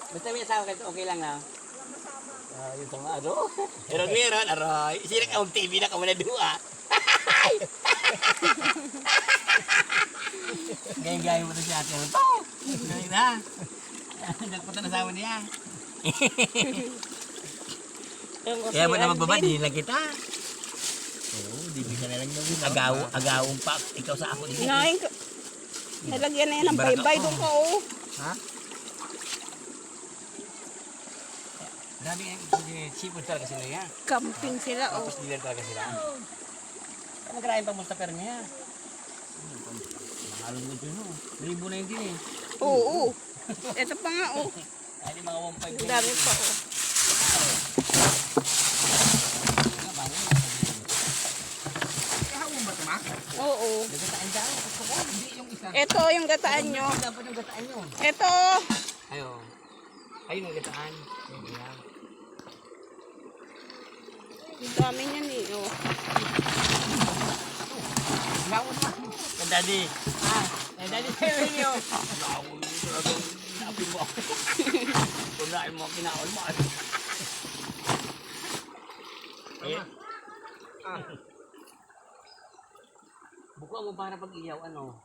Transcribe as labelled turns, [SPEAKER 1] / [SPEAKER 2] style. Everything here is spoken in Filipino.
[SPEAKER 1] Basta may asawa ka, okay lang na. Yung tong ano. Meron, aray. Sila ka TV na ka muna dua. Gaya-gaya mo na siya. Ano to? Ganyan na. Nagpunta na asawa niya. Kaya mo na magbaba, di lang kita. Oo, di bisa na lang yung agawong pa. Ikaw sa ako.
[SPEAKER 2] Hinahin ko. Nalagyan na yan ng baybay doon ko.
[SPEAKER 1] Ha? Grabe nga, sipon talaga sila yan.
[SPEAKER 2] Camping sila oh.
[SPEAKER 1] Tapos dealer talaga sila. Magrahin pa multa per niya. Mahalo mo dyan oh. Libo na yun din eh.
[SPEAKER 2] Oo. Ito pa nga oh.
[SPEAKER 1] Ay, mga 1.5
[SPEAKER 2] Ang dami pa oh. Oo.
[SPEAKER 1] Nagataan daw. Hindi yung isa.
[SPEAKER 2] Ito yung gataan nyo.
[SPEAKER 1] Dapat yung gataan nyo.
[SPEAKER 2] Ito.
[SPEAKER 1] Ayo. Ayun yung gataan. Ayan.
[SPEAKER 2] Ang dami niyan eh oh.
[SPEAKER 1] Lawan mo. Daddy. Daddy sa'yo niyo. Lawan mo talagang sabi mo. Kunain mo, kinaon mo. Buka mo para pag iyaw ano.